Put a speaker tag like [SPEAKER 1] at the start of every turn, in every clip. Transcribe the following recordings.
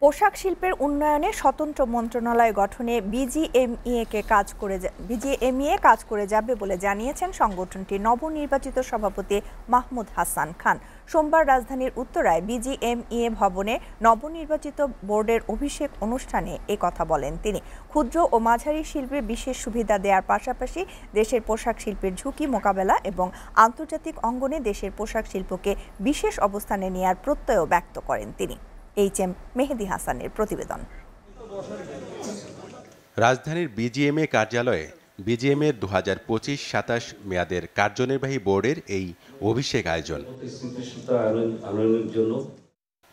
[SPEAKER 1] পোশাক শিল্পের উন্নয়নে স্বতন্ত্র মন্ত্রণালয় গঠনে বিজিএমইএ কাজ করে যাবে বলে জানিয়েছেন সংগঠনটির নবনির্বাচিত সভাপতি মাহমুদ হাসান খান। সোমবার রাজধানীর উত্তরায় বিজিএমইএ ভবনে নবনির্বাচিত বোর্ডের অভিষেক অনুষ্ঠানে এ কথা বলেন তিনি। ক্ষুদ্র ও মাঝারি শিল্পে বিশেষ সুবিধা দেওয়ার পাশাপাশি দেশের পোশাক শিল্পের ঝুঁকি মোকাবেলা এবং আন্তর্জাতিক অঙ্গনে দেশের পোশাক শিল্পকে বিশেষ অবস্থানে নেয়ার প্রত্যয় ব্যক্ত করেন তিনি। এইচএম মেহেদী হাসানের প্রতিবেদন।
[SPEAKER 2] রাজধানীর বিজিএমইএ কার্যালয়ে বিজিএমইএর 2025-27 মেয়াদের কার্যনির্বাহী বোর্ডের এই অভিষেক আয়োজন।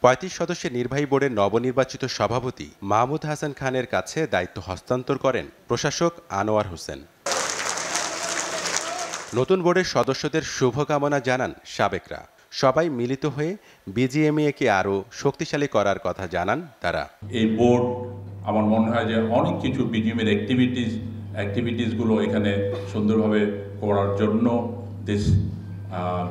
[SPEAKER 2] 35 সদস্যের নির্বাহী বোর্ডের নবনির্বাচিত সভাপতি মাহমুদ হাসান খানের কাছে দায়িত্ব হস্তান্তর করেন প্রশাসক আনোয়ার হোসেন। নতুন বোর্ডের সদস্যদের শুভকামনা জানান সাবেকরা। সবাই মিলিত হয়ে বিজিএমইএকে আরও শক্তিশালী করার কথা জানান তারা।
[SPEAKER 3] এই বোর্ড আমার মনে হয় যে অনেক কিছু বিজিএমইএর অ্যাক্টিভিটিসগুলো এখানে সুন্দরভাবে করার জন্য দিস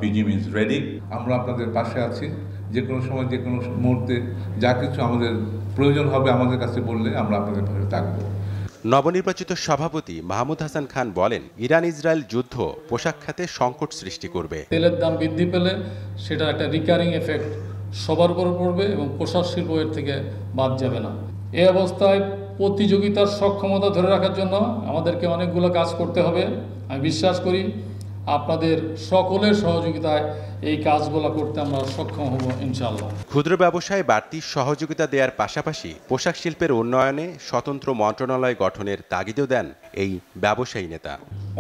[SPEAKER 3] বিজিএমইএ ইজ রেডি।
[SPEAKER 4] আমরা আপনাদের পাশে আছি, যে কোনো সময় যে কোনো মুহূর্তে যা কিছু আমাদের প্রয়োজন হবে আমাদের কাছে বললে আমরা আপনাদের পাশে থাকবো।
[SPEAKER 2] নবনির্বাচিত সভাপতি মাহমুদ হাসান খান বলেন, ইরান ইসরায়েল যুদ্ধ পোশাক খাতে সংকট সৃষ্টি করবে।
[SPEAKER 5] তেলের দাম বৃদ্ধি পেলে সেটা একটা রিকারিং এফেক্ট সবার উপর পড়বে এবং পোশাক শিল্প এর থেকে বাদ যাবে না। এই অবস্থায় প্রতিযোগিতার সক্ষমতা ধরে রাখার জন্য আমাদেরকে অনেকগুলো কাজ করতে হবে। আমি বিশ্বাস করি আপনাদের সকলের সহযোগিতায় এই কাজগুলো করতে আমরা সক্ষম হব ইনশাআল্লাহ।
[SPEAKER 2] ক্ষুদ্র ব্যবসায় বাড়তি সহযোগিতা দেওয়ার পাশাপাশি পোশাক শিল্পের উন্নয়নে স্বতন্ত্র মন্ত্রণালয় গঠনের তাগিদও দেন এই ব্যবসায়ী নেতা।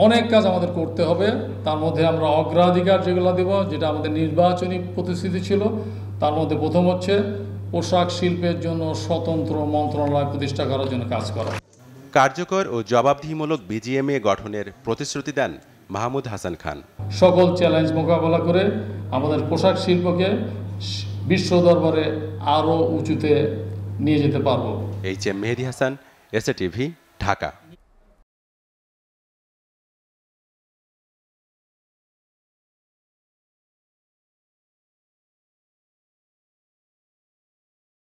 [SPEAKER 5] অনেক কাজ আমাদের করতে হবে, তার মধ্যে আমরা অগ্রাধিকার যেগুলো দেব, যেটা আমাদের নির্বাচনী প্রতিশ্রুতি ছিল, তার মধ্যে প্রথম হচ্ছে পোশাক শিল্পের জন্য স্বতন্ত্র মন্ত্রণালয় প্রতিষ্ঠা করার জন্য কাজ করা।
[SPEAKER 2] কার্যকর ও জবাবদিহিমূলক বিজিএমইএ গঠনের প্রতিশ্রুতি দেন মাহমুদ হাসান খান।
[SPEAKER 5] সকল চ্যালেঞ্জ মোকাবেলা করে আমাদের পোশাক শিল্পকে বিশ্ব দরবারে আরও উঁচুতে নিয়ে যেতে পারব।
[SPEAKER 2] এইচএম মেহেদী হাসান, এসএ টিভি, ঢাকা।